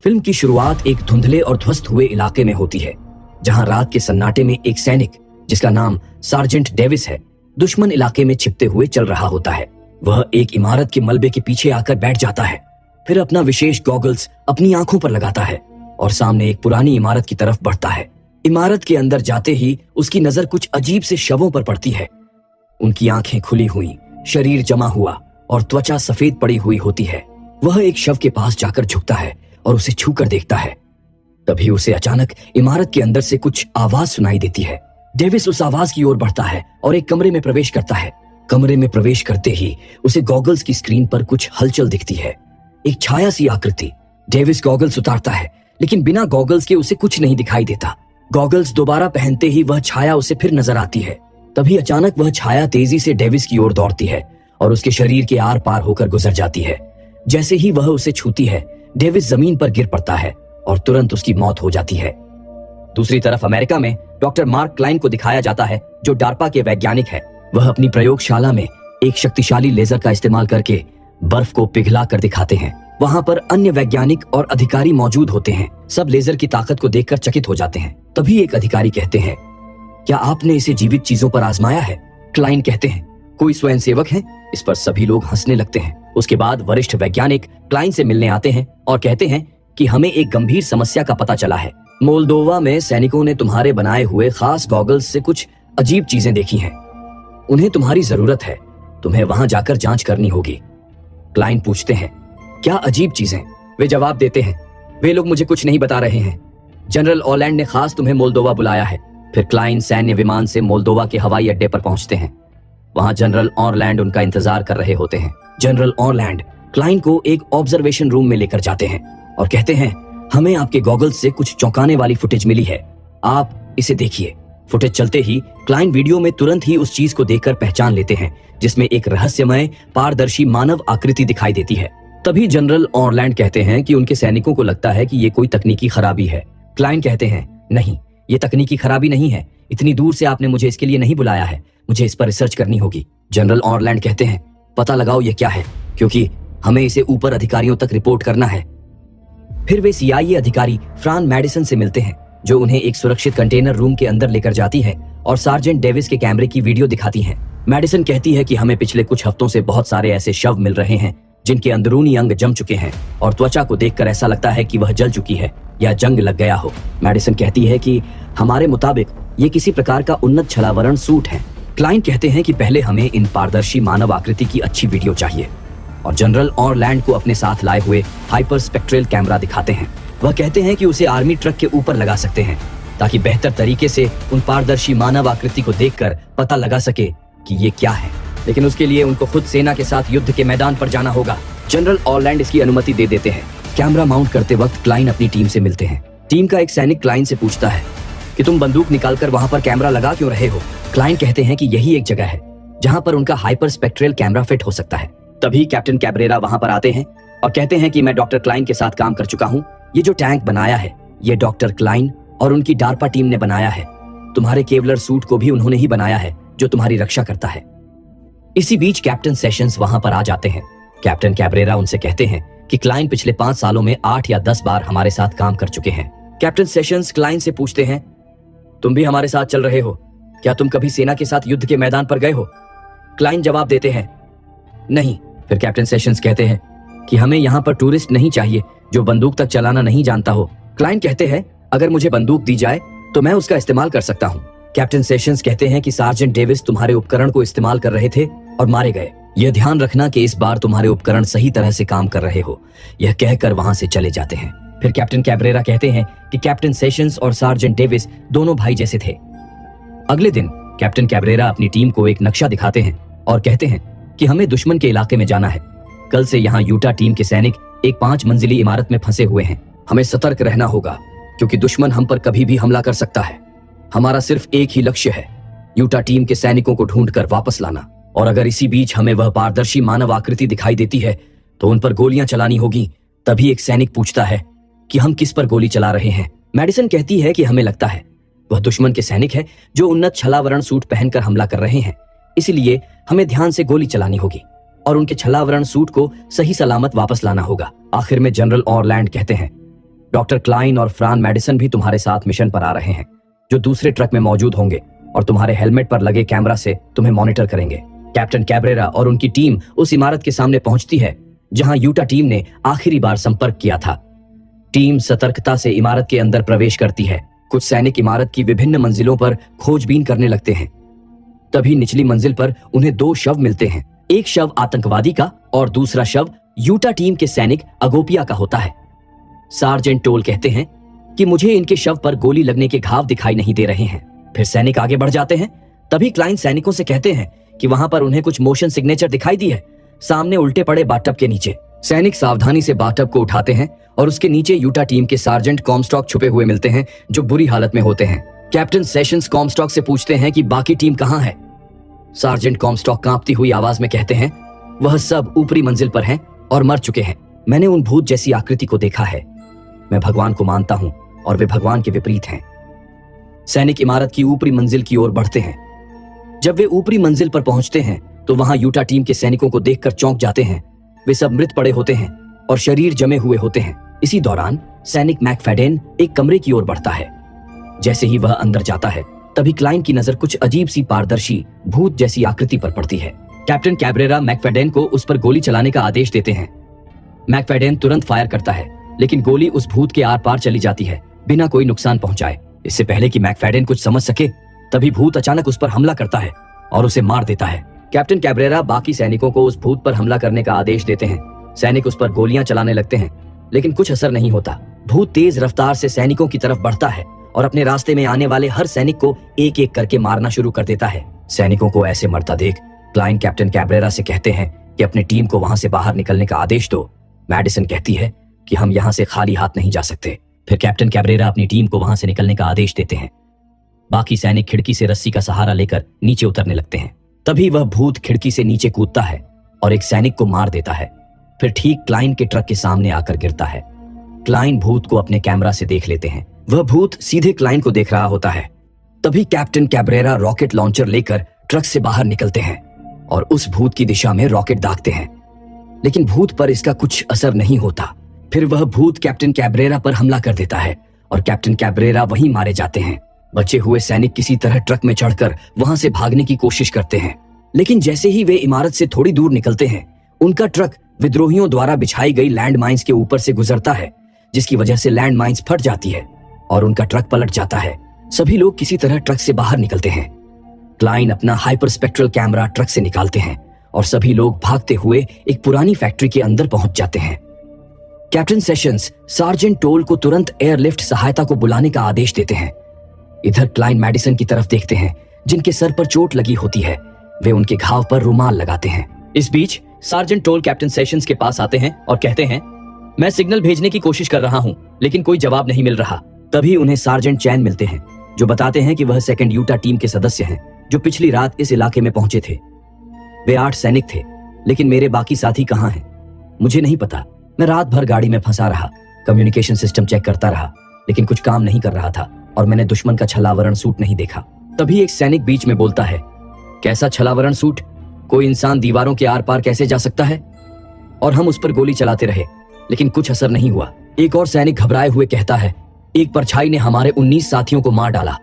Film की शुरुआत एक धुंधले और ध्वस्त हुए इलाके में होती है, जहां रात के सन्नाटे में एक सैनिक जिसका नाम सार्जेंट डेविस है, दुश्मन इलाके में छिपते हुए चल रहा होता है। वह एक इमारत के मलबे के पीछे आकर बैठ जाता है, फिर अपना विशेष गॉगल्स अपनी आंखों पर लगाता है और सामने एक पुरानी इमारत की तरफ बढ़ता है। इमारत के अंदर जाते ही उसकी नजर कुछ अजीब से शवों पर पड़ती है। उनकी आंखें खुली हुई, शरीर जमा हुआ और त्वचा सफेद पड़ी हुई होती है। वह एक शव के पास जाकर झुकता है और उसे छूकर देखता है। तभी उसे अचानक इमारत के अंदर से कुछ आवाज सुनाई देती है। डेविस उस आवाज की ओर बढ़ता है और एक कमरे में प्रवेश करता है। कमरे में प्रवेश करते ही उसे गॉगल्स की स्क्रीन पर कुछ हलचल दिखती है, एक छाया सी आकृति। डेविस गॉगल्स उतारता है, लेकिन बिना गॉगल्स के उसे कुछ नहीं दिखाई देता। गॉगल्स दोबारा पहनते ही वह छाया उसे फिर नजर आती है। तभी अचानक वह छाया तेजी से डेविस की ओर दौड़ती है और उसके शरीर के आर पार होकर गुजर जाती है। जैसे ही वह उसे छूती है, डेविस जमीन पर गिर पड़ता है और तुरंत उसकी मौत हो जाती है। दूसरी तरफ अमेरिका में डॉक्टर मार्क क्लाइन को दिखाया जाता है, जो डार्पा के वैज्ञानिक है। वह अपनी प्रयोगशाला में एक शक्तिशाली लेजर का इस्तेमाल करके बर्फ को पिघला कर दिखाते हैं। वहां पर अन्य वैज्ञानिक और अधिकारी मौजूद होते हैं। सब लेजर की ताकत को देखकर चकित हो जाते हैं। तभी एक अधिकारी कहते हैं, क्या आपने इसे जीवित चीजों पर आजमाया है? क्लाइन कहते हैं, कोई स्वयंसेवक है? इस पर सभी लोग हंसने लगते हैं। उसके बाद वरिष्ठ वैज्ञानिक क्लाइन से मिलने आते हैं और कहते हैं कि हमें एक गंभीर समस्या का पता चला है। मोल्दोवा में सैनिकों ने तुम्हारे बनाए हुए खास गॉगल्स से कुछ अजीब चीजें देखी हैं। उन्हें तुम्हारी जरूरत है, तुम्हें वहां जाकर जांच करनी होगी। क्लाइन पूछते हैं, क्या अजीब चीजें? वे जवाब देते हैं, वे लोग मुझे कुछ नहीं बता रहे हैं। जनरल ऑलैंड ने खास तुम्हें मोल्दोवा बुलाया है। फिर क्लाइन सैन्य विमान से मोल्दोवा के हवाई अड्डे पर पहुंचते हैं। वहां जनरल ऑरलैंड उनका इंतजार कर रहे होते हैं। जनरल ऑरलैंड क्लाइन को एक ऑब्जर्वेशन रूम में लेकर जाते हैं और कहते हैं, हमें आपके गॉगल्स से कुछ चौंकाने वाली फुटेज मिली है, आप इसे देखिए। फुटेज चलते ही क्लाइन वीडियो में तुरंत ही उस चीज को देखकर पहचान लेते हैं जिसमें एक रहस्यमय पारदर्शी मानव आकृति दिखाई देती है। तभी जनरल ऑरलैंड कहते हैं कि उनके सैनिकों को लगता है कि ये कोई तकनीकी खराबी है। क्लाइन कहते हैं, नहीं, ये तकनीकी खराबी नहीं है। इतनी दूर से आपने मुझे इसके लिए नहीं बुलाया है, मुझे इस पर रिसर्च करनी होगी। जनरल ऑरलैंड कहते हैं, पता लगाओ ये क्या है, क्योंकि हमें इसे ऊपर अधिकारियों तक रिपोर्ट करना है। फिर वे CIA अधिकारी फ्रान मैडिसन से मिलते हैं, जो उन्हें एक सुरक्षित कंटेनर रूम के अंदर लेकर जाती है और सार्जेंट डेविस के कैमरे की वीडियो दिखाती है। मैडिसन कहती है कि हमें पिछले कुछ हफ्तों से बहुत सारे ऐसे शव मिल रहे हैं जिनके अंदरूनी अंग जम चुके हैं और त्वचा को देखकर ऐसा लगता है कि वह जल चुकी है या जंग लग गया हो। मैडिसन कहती है कि हमारे मुताबिक ये किसी प्रकार का उन्नत छलावरण सूट है। क्लाइन कहते हैं कि पहले हमें इन पारदर्शी मानव आकृति की अच्छी वीडियो चाहिए और जनरल ऑरलैंड को अपने साथ लाए हुए हाइपर स्पेक्ट्रल कैमरा दिखाते हैं। वह कहते हैं कि उसे आर्मी ट्रक के ऊपर लगा सकते हैं ताकि बेहतर तरीके से उन पारदर्शी मानव आकृति को देखकर पता लगा सके कि ये क्या है, लेकिन उसके लिए उनको खुद सेना के साथ युद्ध के मैदान पर जाना होगा। जनरल ऑरलैंड इसकी अनुमति दे देते हैं। कैमरा माउंट करते वक्त क्लाइन अपनी टीम से मिलते हैं। टीम का एक सैनिक क्लाइन से पूछता है कि तुम बंदूक निकालकर वहां पर कैमरा लगा क्यों रहे हो? क्लाइन कहते हैं कि यही एक जगह है जहां पर उनका हाइपर स्पेक्ट्रल कैमरा फिट हो सकता है। तभी कैप्टन कैब्रेरा वहां पर आते हैं और कहते हैं कि मैं डॉक्टर क्लाइन के साथ काम कर चुका हूं। ये जो टैंक बनाया है, ये डॉक्टर क्लाइन और उनकी डार्पा टीम ने बनाया है। तुम्हारे केवलर सूट को भी उन्होंने ही बनाया है, जो तुम्हारी रक्षा करता है। इसी बीच कैप्टन सेशंस वहां पर आ जाते हैं। कैप्टन कैब्रेरा उनसे कहते हैं कि क्लाइन पिछले 5 सालों में 8 या 10 बार हमारे साथ काम कर चुके हैं। कैप्टन सेशंस क्लाइन से पूछते हैं, तुम भी हमारे साथ चल रहे हो? क्या तुम कभी सेना के साथ युद्ध के मैदान पर गए हो? क्लाइन जवाब देते हैं, नहीं। फिर कैप्टन सेशंस कहते हैं कि हमें यहाँ पर टूरिस्ट नहीं चाहिए जो बंदूक तक चलाना नहीं जानता हो। क्लाइन कहते हैं, अगर मुझे बंदूक दी जाए तो मैं उसका इस्तेमाल कर सकता हूँ। कैप्टन सेशंस कहते हैं कि सार्जेंट डेविस तुम्हारे उपकरण को इस्तेमाल कर रहे थे और मारे गए। यह ध्यान रखना कि इस बार तुम्हारे उपकरण सही तरह से काम कर रहे हो। यह कहकर वहां से चले जाते हैं। फिर कैप्टन कैब्रेरा कहते हैं कि कैप्टन सेशंस और सार्जेंट डेविस दोनों भाई जैसे थे। अगले दिन कैप्टन कैब्रेरा अपनी टीम को एक नक्शा दिखाते हैं और कहते हैं कि हमें दुश्मन के इलाके में जाना है। कल से यहाँ यूटा टीम के सैनिक एक 5 मंजिली इमारत में फंसे हुए हैं। हमें सतर्क रहना होगा क्योंकि दुश्मन हम पर कभी भी हमला कर सकता है। हमारा सिर्फ एक ही लक्ष्य है, यूटा टीम के सैनिकों को ढूंढकर वापस लाना। और अगर इसी बीच हमें वह पारदर्शी मानव आकृति दिखाई देती है तो उन पर गोलियां चलानी होगी। तभी एक सैनिक पूछता है कि हम किस पर गोली चला रहे हैं? मैडिसन कहती है कि हमें लगता है वह दुश्मन के सैनिक है जो उन्नत छलावरण सूट पहनकर हमला कर रहे हैं, इसलिए हमें ध्यान से गोली चलानी होगी और उनके छलावरण सूट को सही सलामत वापस लाना होगा। आखिर में जनरल ऑरलैंड कहते हैं, डॉक्टर क्लाइन और फ्रान मेडिसन भी तुम्हारे साथ मिशन पर आ रहे हैं, जो दूसरे ट्रक में मौजूद होंगे और तुम्हारे हेलमेट पर लगे कैमरा से तुम्हें मॉनिटर करेंगे। कैप्टन कैब्रेरा और उनकी टीम उस इमारत के सामने पहुंचती है जहां यूटा टीम ने आखिरी बार संपर्क किया था। टीम सतर्कता से इमारत के अंदर प्रवेश करती है। कुछ सैनिक इमारत की विभिन्न मंजिलों पर खोजबीन करने लगते हैं। तभी निचली मंजिल पर उन्हें 2 शव मिलते हैं। एक शव आतंकवादी का और दूसरा शव यूटा टीम के सैनिक अगोपिया का होता है। सार्जेंट टोल कहते हैं कि मुझे इनके शव पर गोली लगने के घाव दिखाई नहीं दे रहे हैं। फिर सैनिक आगे बढ़ जाते हैं। तभी क्लाइन सैनिकों से कहते हैं कि वहां पर उन्हें कुछ मोशन सिग्नेचर दिखाई दी है, सामने उल्टे पड़े बाथटब के नीचे। सैनिक सावधानी से बाथटब को उठाते हैं और उसके नीचे यूटा टीम के सार्जेंट कॉमस्टॉक छुपे हुए मिलते हैं, जो बुरी हालत में होते हैं। कैप्टन सेशंस कॉमस्टॉक से पूछते हैं कि बाकी टीम कहां है। सार्जेंट कॉमस्टॉक कांपती हुई आवाज में कहते हैं, वह सब ऊपरी मंजिल पर हैं और मर चुके हैं। मैंने उन भूत जैसी आकृति को देखा है। मैं भगवान को मानता हूं और वे भगवान के विपरीत हैं। सैनिक इमारत की ऊपरी मंजिल की ओर बढ़ते हैं। जब वे ऊपरी मंजिल पर पहुंचते हैं तो वहां यूटा टीम के सैनिकों को देखकर चौंक जाते हैं। वे सब मृत पड़े होते हैं और शरीर जमे हुए होते हैं। इसी दौरान सैनिक मैकफेडेन एक कमरे की ओर बढ़ता है। जैसे ही वह अंदर जाता है, तभी क्लाइन की नजर कुछ अजीब सी पारदर्शी भूत जैसी आकृति पर पड़ती है। कैप्टन कैब्रेरा मैकफेडेन को उस पर गोली चलाने का आदेश देते हैं। मैकफेडेन तुरंत फायर करता है, लेकिन गोली उस भूत के आर पार चली जाती है, बिना कोई नुकसान पहुंचाए। इससे पहले कि मैकफेडेन कुछ समझ सके, तभी भूत अचानक उस पर हमला करता है और उसे मार देता है। कैप्टन कैब्रेरा बाकी सैनिकों को उस भूत पर हमला करने का आदेश देते हैं। सैनिक उस पर गोलियां चलाने लगते हैं, लेकिन कुछ असर नहीं होता। भूत तेज रफ्तार से सैनिकों की तरफ बढ़ता है और अपने रास्ते में आने वाले हर सैनिक को एक एक करके मारना शुरू कर देता है। सैनिकों को ऐसे मरता देख क्लाइन कैप्टन कैब्रेरा से कहते हैं कि अपनी टीम को वहां से बाहर निकलने का आदेश दो। मैडिसन कहती है कि हम यहां से खाली हाथ नहीं जा सकते। फिर कैप्टन कैब्रेरा अपनी टीम को वहां से निकलने का आदेश देते हैं। बाकी सैनिक खिड़की से रस्सी का सहारा लेकर नीचे उतरने लगते हैं। तभी वह भूत खिड़की से नीचे कूदता है और एक सैनिक को मार देता है। फिर ठीक क्लाइन के ट्रक के सामने आकर गिरता है। क्लाइन भूत को अपने कैमरा से देख लेते हैं। वह भूत सीधे क्लाइन को देख रहा होता है। तभी कैप्टन कैब्रेरा रॉकेट लॉन्चर लेकर ट्रक से बाहर निकलते हैं और उस भूत की दिशा में रॉकेट दागते हैं, लेकिन भूत पर इसका कुछ असर नहीं होता। फिर वह भूत कैप्टन कैब्रेरा पर हमला कर देता है और कैप्टन कैब्रेरा वहीं मारे जाते हैं। बचे हुए सैनिक किसी तरह ट्रक में चढ़कर वहां से भागने की कोशिश करते हैं, लेकिन जैसे ही वे इमारत से थोड़ी दूर निकलते हैं, उनका ट्रक विद्रोहियों द्वारा बिछाई गई लैंड माइंस के ऊपर से गुजरता है, जिसकी वजह से लैंड माइंस फट जाती है और उनका ट्रक पलट जाता है। सभी लोग किसी तरह ट्रक से बाहर निकलते हैं। क्लाइन अपना हाइपर स्पेक्ट्रल कैमरा ट्रक से निकालते हैं और सभी लोग भागते हुए एक पुरानी फैक्ट्री के अंदर पहुंच जाते हैं। कैप्टन सेशंस सार्जेंट टोल को तुरंत एयरलिफ्ट सहायता को बुलाने का आदेश देते हैं। इधर क्लाइन मैडिसन की तरफ देखते हैं, जिनके सर पर चोट लगी होती है। वे उनके घाव पर रुमाल लगाते हैं। इस बीच सार्जेंट टोल कैप्टन सेशंस के पास आते हैं और कहते हैं, मैं सिग्नल भेजने की कोशिश कर रहा हूं, लेकिन कोई जवाब नहीं मिल रहा। तभी उन्हें सार्जेंट चैन मिलते हैं, जो बताते हैं कि वह सेकंड यूटा टीम के सदस्य हैं, जो पिछली रात इस इलाके में पहुंचे थे। वे 8 सैनिक थे, लेकिन मेरे बाकी साथी कहां हैं मुझे नहीं पता। मैं रात भर गाड़ी में फंसा रहा, कम्युनिकेशन सिस्टम चेक करता रहा, लेकिन कुछ काम नहीं कर रहा था और मैंने दुश्मन का छलावरण सूट नहीं देखा। तभी एक सैनिक बीच में बोलता है, कैसा छलावरण सूट? कोई इंसान दीवारों के आर पार कैसे जा सकता है? और हम उस पर गोली चलाते रहे, लेकिन कुछ असर नहीं हुआ। एक और सैनिक घबराए हुए कहता है, एक परछाई ने हमारे 19 साथियों को मार डाला।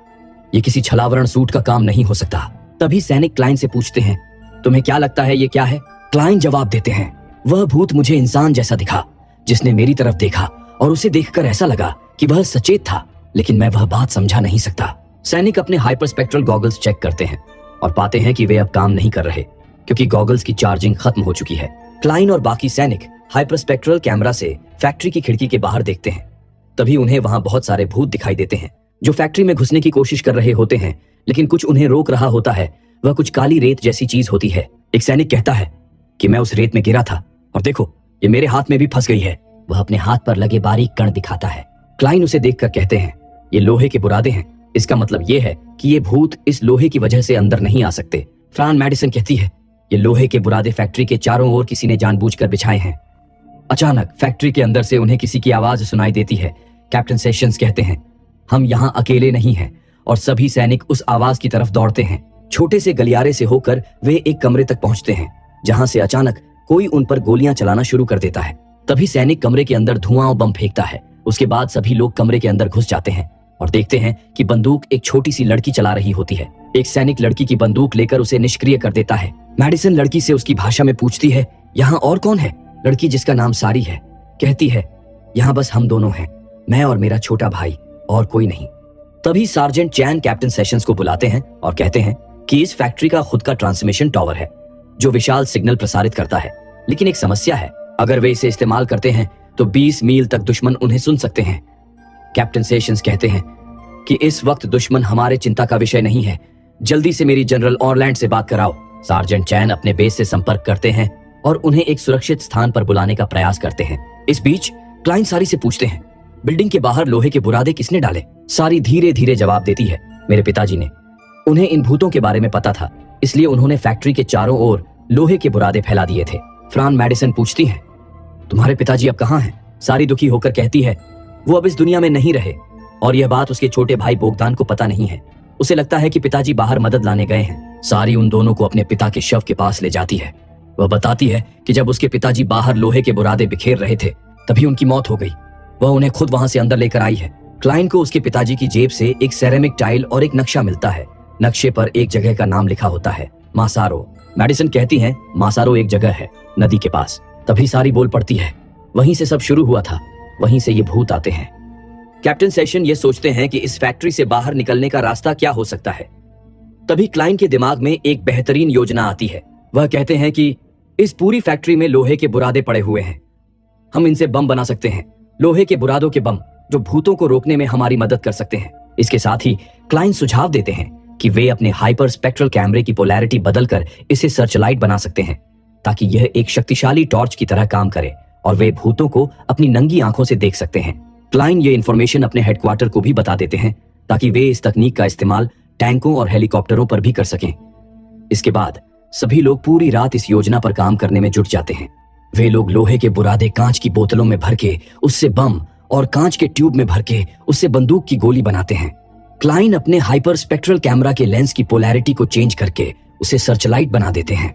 ये किसी छलावरण सूट का काम नहीं हो सकता। तभी सैनिक क्लाइन से पूछते हैं, तुम्हें क्या लगता है ये क्या है? क्लाइन जवाब देते हैं, वह भूत मुझे इंसान जैसा दिखा, जिसने मेरी तरफ देखा और उसे देखकर ऐसा लगा कि वह सचेत था, लेकिन मैं वह बात समझा नहीं सकता। सैनिक अपने हाइपर स्पेक्ट्रल गॉगल्स चेक करते हैं और पाते हैं कि वे अब काम नहीं कर रहे, क्योंकि गॉगल्स की चार्जिंग खत्म हो चुकी है। क्लाइन और बाकी सैनिक हाइपर स्पेक्ट्रल कैमरा से फैक्ट्री की खिड़की के बाहर देखते हैं। तभी उन्हें वहां बहुत सारे भूत दिखाई देते हैं, जो फैक्ट्री में घुसने की कोशिश कर रहे होते हैं, लेकिन कुछ उन्हें रोक रहा होता है। वह कुछ काली रेत जैसी चीज होती है। एक सैनिक कहता है कि मैं उस रेत में गिरा था और देखो, ये मेरे हाथ में भी फंस गई है। वह अपने हाथ पर लगे बारीक कण दिखाता है। क्लाइन उसे देखकर कहते हैं, ये लोहे के बुरादे हैं। इसका मतलब ये है कि ये भूत इस लोहे की वजह से अंदर नहीं आ सकते। फ्रान मैडिसन कहती है, ये लोहे के बुरादे फैक्ट्री के चारों ओर किसी ने जानबूझकर बिछाए हैं। अचानक फैक्ट्री के अंदर से उन्हें किसी की आवाज सुनाई देती है। कैप्टन सेशंस कहते हैं, हम यहाँ अकेले नहीं हैं, और सभी सैनिक उस आवाज की तरफ दौड़ते हैं। छोटे से गलियारे से होकर वे एक कमरे तक पहुंचते हैं, जहां से अचानक कोई उन पर गोलियां चलाना शुरू कर देता है। तभी सैनिक कमरे के अंदर धुआं और बम फेंकता है उसके बाद सभी लोग कमरे के अंदर घुस जाते हैं और देखते हैं कि बंदूक एक छोटी सी लड़की चला रही होती है। एक सैनिक लड़की की बंदूक लेकर उसे निष्क्रिय कर देता है। मैडिसन लड़की से उसकी भाषा में पूछती है, यहाँ और कौन है? लड़की, जिसका नाम सारी है, कहती है, यहाँ बस हम दोनों हैं, मैं और मेरा छोटा भाई, और कोई नहीं। तभी सार्जेंट चैन कैप्टन सेशंस को बुलाते हैं और कहते हैं कि इस फैक्ट्री का खुद का ट्रांसमिशन टावर है जो विशाल सिग्नल प्रसारित करता है, लेकिन एक समस्या है, अगर वे इसे इस्तेमाल करते हैं तो 20 मील तक दुश्मन उन्हें सुन सकते हैं। कैप्टन सेशंस कहते हैं कि इस वक्त दुश्मन हमारे चिंता का विषय नहीं है, जल्दी से मेरी जनरल ऑरलैंड से बात कराओ। सार्जेंट चैन अपने बेस से संपर्क करते हैं और उन्हें एक सुरक्षित स्थान पर बुलाने का प्रयास करते हैं। इस बीच क्लाइन सारी से पूछते हैं, बिल्डिंग के बाहर लोहे के बुरादे किसने डाले? सारी धीरे धीरे जवाब देती है, मेरे पिताजी ने। उन्हें इन भूतों के बारे में पता था, इसलिए उन्होंने फैक्ट्री के चारों ओर लोहे के बुरादे फैला दिए थे। फ्रान मैडिसन पूछती है, तुम्हारे पिताजी अब कहाँ हैं? सारी दुखी होकर कहती है, वो अब इस दुनिया में नहीं रहे, और यह बात उसके छोटे भाई बोगदान को पता नहीं है। उसे लगता है कि पिताजी बाहर मदद लाने गए हैं। सारी उन दोनों को अपने पिता के शव के पास ले जाती है। वह बताती है कि जब उसके पिताजी बाहर लोहे के बुरादे बिखेर रहे थे तभी उनकी मौत हो गई। वह उन्हें खुद वहां से अंदर लेकर आई है। क्लाइन को उसके पिताजी की जेब से एक सेरेमिक टाइल और एक नक्शा मिलता है। नक्शे पर एक जगह का नाम लिखा होता है, मासारो। मैडिसन कहती है, मासारो एक जगह है नदी के पास। तभी सारी बोल पड़ती है, वहीं से सब शुरू हुआ था, वहीं से ये भूत आते हैं। कैप्टन सेशन ये सोचते हैं कि इस फैक्ट्री से बाहर निकलने का रास्ता क्या हो सकता है। तभी क्लाइन के दिमाग में एक बेहतरीन योजना आती है। वह कहते हैं कि इस पूरी फैक्ट्री में लोहे के बुरादे पड़े हुए हैं, हम इनसे बम बना सकते हैं, लोहे के बुरादों के बम जो भूतों को रोकने में हमारी मदद कर सकते हैं। इसके साथ ही क्लाइन सुझाव देते हैं कि वे अपने हाइपर स्पेक्ट्रल कैमरे की पोलैरिटी बदलकर इसे सर्चलाइट बना सकते हैं ताकि यह एक शक्तिशाली टॉर्च की तरह काम करे और वे भूतों को अपनी नंगी आंखों से देख सकते हैं। क्लाइन ये इंफॉर्मेशन अपने हेडक्वार्टर को भी बता देते हैं ताकि वे इस तकनीक का इस्तेमाल टैंकों और हेलीकॉप्टरों पर भी कर सकें। इसके बाद सभी लोग पूरी रात इस योजना पर काम करने में जुट जाते हैं। वे लोग लोहे के बुरादे कांच की बोतलों में भर के उससे बम और कांच के ट्यूब में भर के उससे बंदूक की गोली बनाते हैं। क्लाइन अपने हाइपर स्पेक्ट्रल कैमरा के लेंस की पोलैरिटी को चेंज करके उसे सर्चलाइट बना देते हैं।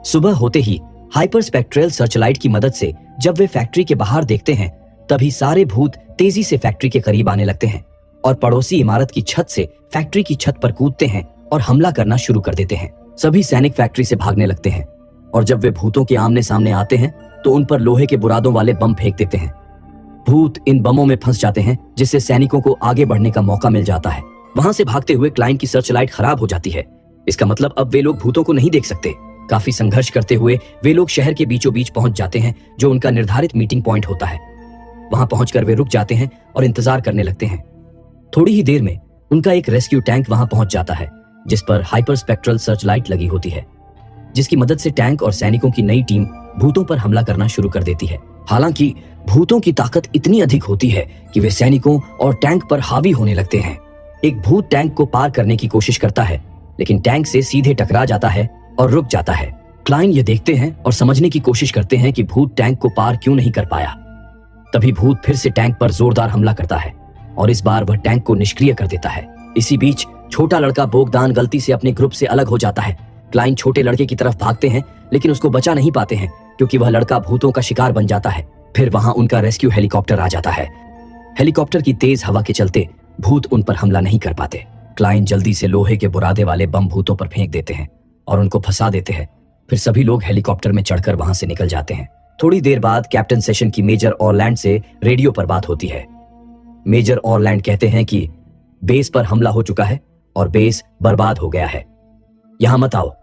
सुबह होते ही हाइपर स्पेक्ट्रल सर्चलाइट की मदद से जब वे फैक्ट्री के बाहर देखते हैं तभी सारे भूत तेजी से फैक्ट्री के करीब आने लगते हैं और पड़ोसी इमारत की छत से फैक्ट्री की छत पर कूदते हैं और हमला करना शुरू कर देते हैं। सभी सैनिक फैक्ट्री से भागने लगते हैं और जब वे भूतों के आमने सामने आते हैं तो उन पर लोहे के बुरादों वाले बम फेंक देते हैं। भूत इन बमों में फंस जाते हैं जिससे सैनिकों को आगे बढ़ने का मौका मिल जाता है। वहां से भागते हुए क्लाइन की सर्चलाइट खराब हो जाती है। इसका मतलब अब वे लोग भूतों को नहीं देख सकते। काफी संघर्ष करते हुए वे लोग शहर के बीचों बीच पहुंच जाते हैं जो उनका निर्धारित मीटिंग पॉइंट होता है। वहां पहुंचकर वे रुक जाते हैं और इंतजार करने लगते हैं। थोड़ी ही देर में उनका एक रेस्क्यू टैंक वहां पहुंच जाता है जिस पर हाइपर स्पेक्ट्रल सर्चलाइट लगी होती है, जिसकी मदद से टैंक और सैनिकों की नई टीम भूतों पर हमला करना शुरू कर देती है। हालांकि भूतों की ताकत इतनी अधिक होती है कि वे सैनिकों और टैंक पर हावी होने लगते हैं। एक भूत टैंक को पार करने की कोशिश करता है लेकिन टैंक से सीधे टकरा जाता है और रुक जाता है। क्लाइन ये देखते हैं और समझने की कोशिश करते हैं कि भूत टैंक को पार क्यों नहीं कर पाया। तभी भूत फिर से टैंक पर जोरदार हमला करता है और इस बार वह टैंक को निष्क्रिय कर देता है। इसी बीच छोटा लड़का बोगदान गलती से अपने ग्रुप से अलग हो जाता है। क्लाइन छोटे लड़के की तरफ भागते हैं लेकिन उसको बचा नहीं पाते हैं क्योंकि वह लड़का भूतों का शिकार बन जाता है। फिर वहां उनका रेस्क्यू हेलीकॉप्टर आ जाता है। हेलीकॉप्टर की तेज हवा के चलते भूत उन पर हमला नहीं कर पाते। क्लाइन जल्दी से लोहे के बुरादे वाले बम भूतों पर फेंक देते हैं और उनको फंसा देते हैं। फिर सभी लोग हेलीकॉप्टर में चढ़कर वहां से निकल जाते हैं। थोड़ी देर बाद कैप्टन सेशन की मेजर ऑरलैंड से रेडियो पर बात होती है। मेजर ऑरलैंड कहते हैं कि बेस पर हमला हो चुका है और बेस बर्बाद हो गया है। यहां मत आओ,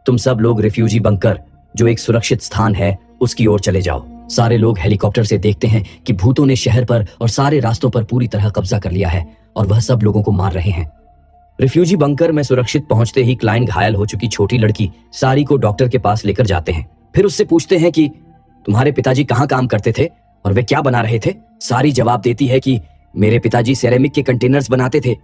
तुम सब लोग रिफ्यूजी बंकर जो एक सुरक्षित स्थान है उसकी ओर चले जाओ। सारे लोग हेलीकॉप्टर से देखते हैं कि भूतों ने शहर पर और सारे रास्तों पर पूरी तरह कब्जा कर लिया है और वह सब लोगों को मार रहे हैं। रिफ्यूजी बंकर में सुरक्षित पहुंचते ही क्लाइन घायल हो चुकी छोटी लड़की सारी को डॉक्टर के पास लेकर जाते हैं। फिर उससे पूछते हैं कि तुम्हारे पिताजी कहाँ काम करते थे और वे क्या बना रहे थे। सारी जवाब देती है कि मेरे पिताजी सेरेमिक के कंटेनर्स बनाते थे,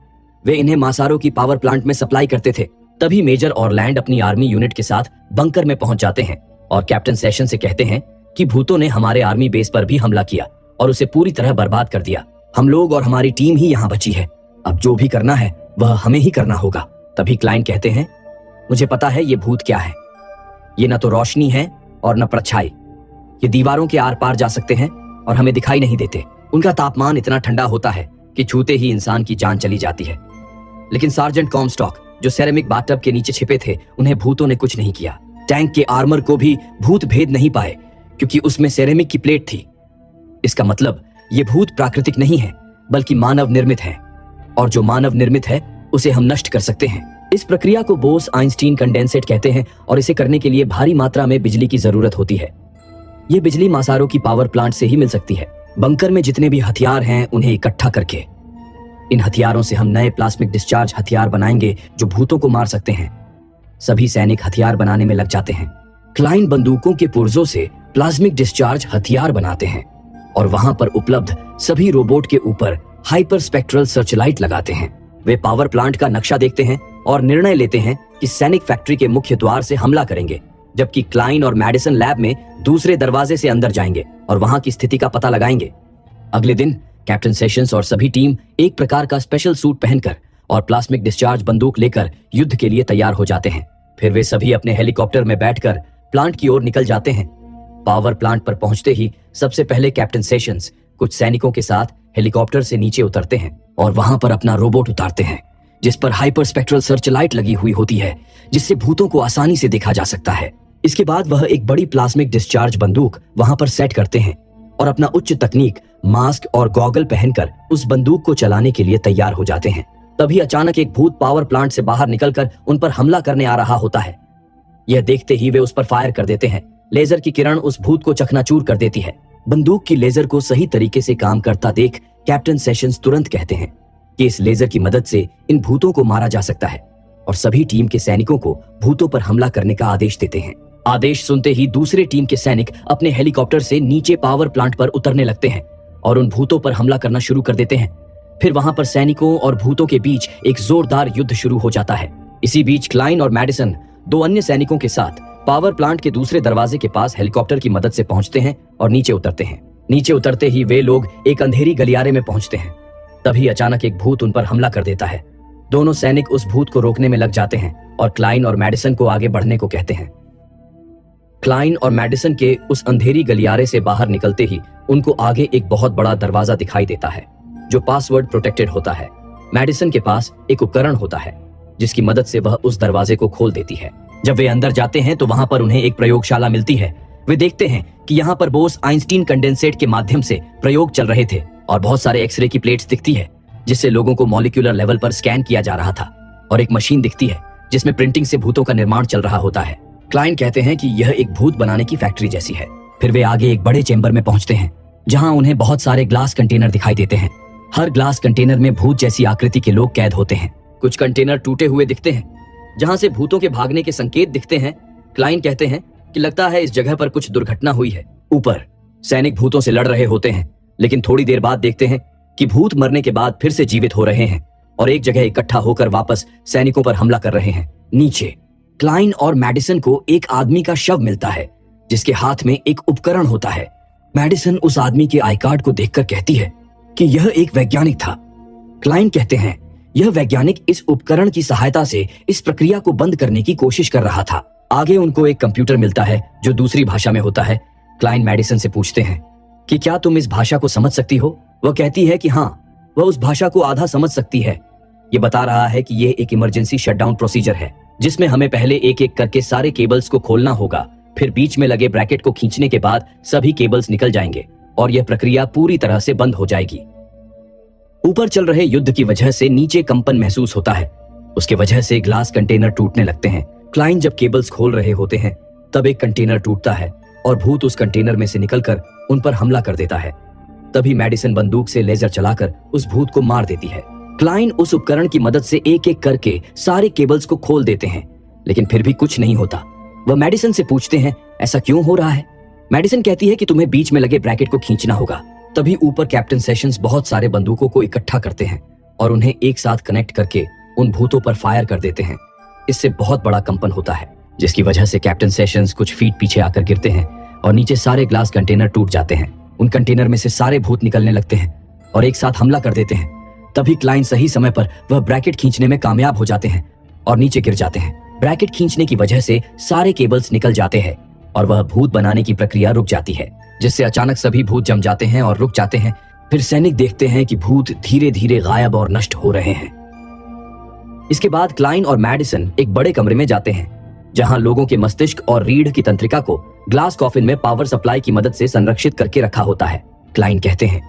वे इन्हें मासारो की पावर प्लांट में सप्लाई करते थे। तभी मेजर ऑरलैंड अपनी आर्मी यूनिट के साथ बंकर में पहुंच जाते हैं और कैप्टन सेशन से कहते हैं कि भूतों ने हमारे आर्मी बेस पर भी हमला किया और उसे पूरी तरह बर्बाद कर दिया। हम लोग और हमारी टीम ही यहाँ बची है, अब जो भी करना है वह हमें ही करना होगा। तभी क्लाइन कहते हैं, मुझे पता है ये भूत क्या है। ये न तो रोशनी है और न परछाई। ये दीवारों के आर पार जा सकते हैं और हमें दिखाई नहीं देते। उनका तापमान इतना ठंडा होता है कि छूते ही इंसान की जान चली जाती है। लेकिन सार्जेंट कॉम्स्टॉक जो सेरेमिक बाथटब के नीचे छिपे थे, उन्हें भूतों ने कुछ नहीं किया। टैंक के आर्मर को भी भूत भेद नहीं पाए क्योंकि उसमें सेरेमिक की प्लेट थी। इसका मतलब ये भूत प्राकृतिक नहीं है बल्कि मानव निर्मित है, और जो मानव निर्मित है उसे हम नष्ट कर सकते हैं। इस प्रक्रिया को बोस-आइंस्टीन कंडेंसेट कहते हैं और इसे करने के लिए भारी मात्रा में बिजली की जरूरत होती है। ये बिजली मासारो की पावर प्लांट से ही मिल सकती है। बंकर में जितने भी हथियार हैं उन्हें इकट्ठा करके इन हथियारों से हम नए प्लाज्मिक डिस्चार्ज हथियार बनाएंगे जो भूतों को मार सकते हैं। सभी सैनिक हथियार बनाने में लग जाते हैं। क्लाइन बंदूकों के पुर्जों से प्लाज्मिक डिस्चार्ज हथियार बनाते हैं और वहां पर उपलब्ध सभी रोबोट के ऊपर हाइपर स्पेक्ट्रल सर्चलाइट लगाते हैं। वे पावर प्लांट का नक्शा देखते हैं और निर्णय लेते हैं कि सैनिक फैक्ट्री के मुख्य द्वार से हमला करेंगे, जबकि क्लाइन और मैडिसन लैब में दूसरे दरवाजे से अंदर जाएंगे और वहां की स्थिति का पता लगाएंगे। अगले दिन कैप्टन सेशंस और सभी टीम एक प्रकार का स्पेशल सूट पहनकर और प्लाज्मिक डिस्चार्ज बंदूक लेकर युद्ध के लिए तैयार हो जाते हैं। फिर वे सभी अपने हेलीकॉप्टर में बैठकर प्लांट की ओर निकल जाते हैं। पावर प्लांट पर पहुंचते ही सबसे पहले कैप्टन सेशंस कुछ सैनिकों के साथ हेलीकॉप्टर से नीचे उतरते हैं और वहां पर अपना रोबोट उतारते हैं जिस पर हाइपर स्पेक्ट्रल सर्चलाइट लगी हुई होती है, जिससे भूतों को आसानी से देखा जा सकता है। इसके बाद वह एक बड़ी प्लाज्मिक डिस्चार्ज बंदूक वहां पर सेट करते हैं और अपना उच्च तकनीक मास्क और गॉगल पहनकर उस बंदूक को चलाने के लिए तैयार हो जाते हैं। तभी अचानक एक भूत पावर प्लांट से बाहर निकलकर उन पर हमला करने आ रहा होता है। यह देखते ही वे उस पर फायर कर देते हैं। लेजर की किरण उस भूत को चकनाचूर कर देती है। बंदूक की लेजर को सही तरीके से काम करता देख कैप्टन सेशंस तुरंत कहते हैं कि इस लेजर की मदद से इन भूतों को मारा जा सकता है और सभी टीम के सैनिकों को भूतों पर हमला करने का आदेश देते हैं। आदेश सुनते ही दूसरे टीम के सैनिक अपने हेलीकॉप्टर से नीचे पावर प्लांट पर उतरने लगते हैं और उन भूतों पर हमला करना शुरू कर देते हैं। फिर वहां पर सैनिकों और भूतों के बीच एक जोरदार युद्ध शुरू हो जाता है। इसी बीच क्लाइन और मैडिसन दो अन्य सैनिकों के साथ पावर प्लांट के दूसरे दरवाजे के पास हेलीकॉप्टर की मदद से पहुंचते हैं और नीचे उतरते हैं। नीचे उतरते ही वे लोग एक अंधेरी गलियारे में पहुंचते हैं। तभी अचानक एक भूत उन पर हमला कर देता है। दोनों सैनिक उस भूत को रोकने में लग जाते हैं और क्लाइन और मैडिसन को आगे बढ़ने को कहते हैं। क्लाइन और मैडिसन के उस अंधेरी गलियारे से बाहर निकलते ही उनको आगे एक बहुत बड़ा दरवाजा दिखाई देता है जो पासवर्ड प्रोटेक्टेड होता है। मैडिसन के पास एक उपकरण होता है जिसकी मदद से वह उस दरवाजे को खोल देती है। जब वे अंदर जाते हैं तो वहां पर उन्हें एक प्रयोगशाला मिलती है। वे देखते हैं कि यहाँ पर बोस-आइंस्टीन कंडेंसेट के माध्यम से प्रयोग चल रहे थे और बहुत सारे एक्सरे की प्लेट्स दिखती है जिससे लोगों को मॉलिक्यूलर लेवल पर स्कैन किया जा रहा था, और एक मशीन दिखती है जिसमें प्रिंटिंग से भूतों का निर्माण चल रहा होता है। क्लाइन कहते हैं कि यह एक भूत बनाने की फैक्ट्री जैसी है। फिर वे आगे एक बड़े चेंबर में पहुंचते हैं जहां उन्हें बहुत सारे ग्लास कंटेनर दिखाई देते हैं। हर ग्लास कंटेनर में भूत जैसी आकृति के लोग कैद होते हैं। कुछ कंटेनर टूटे हुए दिखते हैं जहां से भूतों के भागने के संकेत दिखते हैं। क्लाइन कहते हैं कि लगता है इस जगह पर कुछ दुर्घटना हुई है। ऊपर सैनिक भूतों से लड़ रहे होते हैं, लेकिन थोड़ी देर बाद देखते हैं कि भूत मरने के बाद फिर से जीवित हो रहे हैं और एक जगह इकट्ठा होकर वापस सैनिकों पर हमला कर रहे हैं। नीचे क्लाइन और मैडिसन को एक आदमी का शव मिलता है जिसके हाथ में एक उपकरण होता है। मैडिसन उस आदमी के आई कार्ड को देखकर कहती है कि यह एक वैज्ञानिक था। क्लाइन कहते हैं यह वैज्ञानिक इस उपकरण की सहायता से इस प्रक्रिया को बंद करने की कोशिश कर रहा था। आगे उनको एक कंप्यूटर मिलता है जो दूसरी भाषा में होता है। क्लाइन मैडिसन से पूछते हैं कि क्या तुम इस भाषा को समझ सकती हो? वह कहती है कि हाँ, वह उस भाषा को आधा समझ सकती है। ये बता रहा है कि यह एक इमरजेंसी शटडाउन प्रोसीजर है जिसमें हमें पहले एक एक करके सारे केबल्स को खोलना होगा, फिर बीच में लगे ब्रैकेट को खींचने के बाद सभी केबल्स निकल जाएंगे और यह प्रक्रिया पूरी तरह से बंद हो जाएगी। ऊपर चल रहे युद्ध की वजह से नीचे कंपन महसूस होता है। उसके वजह से ग्लास कंटेनर टूटने लगते हैं। क्लाइन जब केबल्स खोल रहे होते हैं तब एक कंटेनर टूटता है और भूत उस कंटेनर में से निकलकर उन पर हमला कर देता है। तभी मैडिसन बंदूक से लेजर चलाकर उस भूत को मार देती है। क्लाइन उस उपकरण की मदद से एक एक करके सारे केबल्स को खोल देते हैं, लेकिन फिर भी कुछ नहीं होता। वह मैडिसन से पूछते हैं ऐसा क्यों हो रहा है। मैडिसन कहती है कि तुम्हें बीच में लगे ब्रैकेट को खींचना होगा। तभी ऊपर कैप्टन सेशंस बहुत सारे बंदूकों को इकट्ठा करते हैं और उन्हें एक साथ कनेक्ट करके उन भूतों पर फायर कर देते हैं। इससे बहुत बड़ा कंपन होता है जिसकी वजह से कैप्टन सेशंस कुछ फीट पीछे आकर गिरते हैं और नीचे सारे ग्लास कंटेनर टूट जाते हैं। उन कंटेनर में से सारे भूत निकलने लगते हैं और एक साथ हमला कर देते हैं। तभी क्लाइन सही समय पर वह ब्रैकेट खींचने में कामयाब हो जाते हैं और नीचे गिर जाते हैं। ब्रैकेट खींचने की वजह से सारे केबल्स निकल जाते हैं और वह भूत बनाने की प्रक्रिया रुक जाती है, जिससे अचानक सभी भूत जम जाते हैं और रुक जाते हैं। फिर सैनिक देखते हैं कि भूत धीरे धीरे गायब और नष्ट हो रहे हैं। इसके बाद क्लाइन और मैडिसन एक बड़े कमरे में जाते हैं जहां लोगों के मस्तिष्क और रीढ़ की तंत्रिका को ग्लास कॉफिन में पावर सप्लाई की मदद से संरक्षित करके रखा होता है। क्लाइन कहते हैं,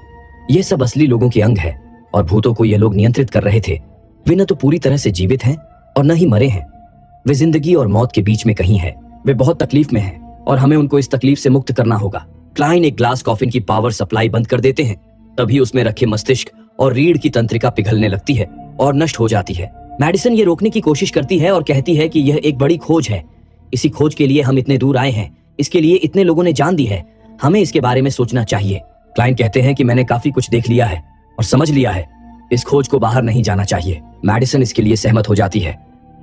ये सब असली लोगों के अंग है और भूतों को ये लोग नियंत्रित कर रहे थे। वे न तो पूरी तरह से जीवित हैं और न ही मरे हैं। वे जिंदगी और मौत के बीच में कहीं हैं। वे बहुत तकलीफ में हैं और हमें उनको इस तकलीफ से मुक्त करना होगा। क्लाइन एक ग्लास कॉफिन की पावर सप्लाई बंद कर देते हैं। तभी उसमें रखे मस्तिष्क और रीढ़ की तंत्रिका पिघलने लगती है और नष्ट हो जाती है। मैडिसन ये रोकने की कोशिश करती है और कहती है कि यह एक बड़ी खोज है। इसी खोज के लिए हम इतने दूर आए हैं। इसके लिए इतने लोगों ने जान दी है। हमें इसके बारे में सोचना चाहिए। क्लाइन कहते हैं कि मैंने काफी कुछ देख लिया है और समझ लिया है। इस खोज को बाहर नहीं जाना चाहिए। मैडिसन इसके लिए सहमत हो जाती है।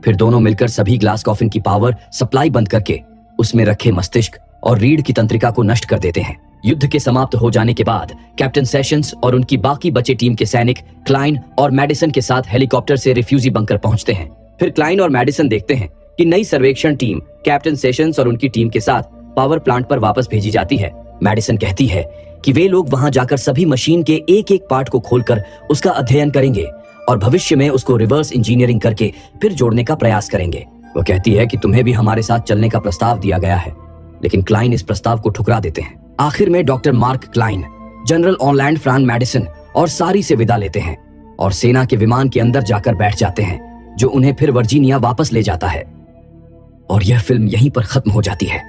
फिर दोनों मिलकर सभी ग्लास कॉफिन की पावर सप्लाई बंद करके उसमें रखे मस्तिष्क और रीढ़ की तंत्रिका को नष्ट कर देते हैं। युद्ध के समाप्त हो जाने के बाद कैप्टन सेशंस और उनकी बाकी बचे टीम के सैनिक क्लाइन और मैडिसन के साथ हेलीकॉप्टर से रिफ्यूजी बंकर पहुंचते हैं। फिर क्लाइन और मैडिसन देखते हैं कि नई सर्वेक्षण टीम कैप्टन सेशंस और उनकी टीम के साथ पावर प्लांट पर वापस भेजी जाती है। मैडिसन कहती है कि वे लोग वहां जाकर सभी मशीन के एक एक पार्ट को खोलकर उसका अध्ययन करेंगे और भविष्य में उसको रिवर्स इंजीनियरिंग करके फिर जोड़ने का प्रयास करेंगे। वो कहती है कि तुम्हें भी हमारे साथ चलने का प्रस्ताव दिया गया है, लेकिन क्लाइन इस प्रस्ताव को ठुकरा देते हैं। आखिर में डॉक्टर मार्क क्लाइन जनरल ऑनलैंड फ्रांक मैडिसन और सारी से विदा लेते हैं और सेना के विमान के अंदर जाकर बैठ जाते हैं जो उन्हें फिर वर्जीनिया वापस ले जाता है। और यह फिल्म यहीं पर खत्म हो जाती है।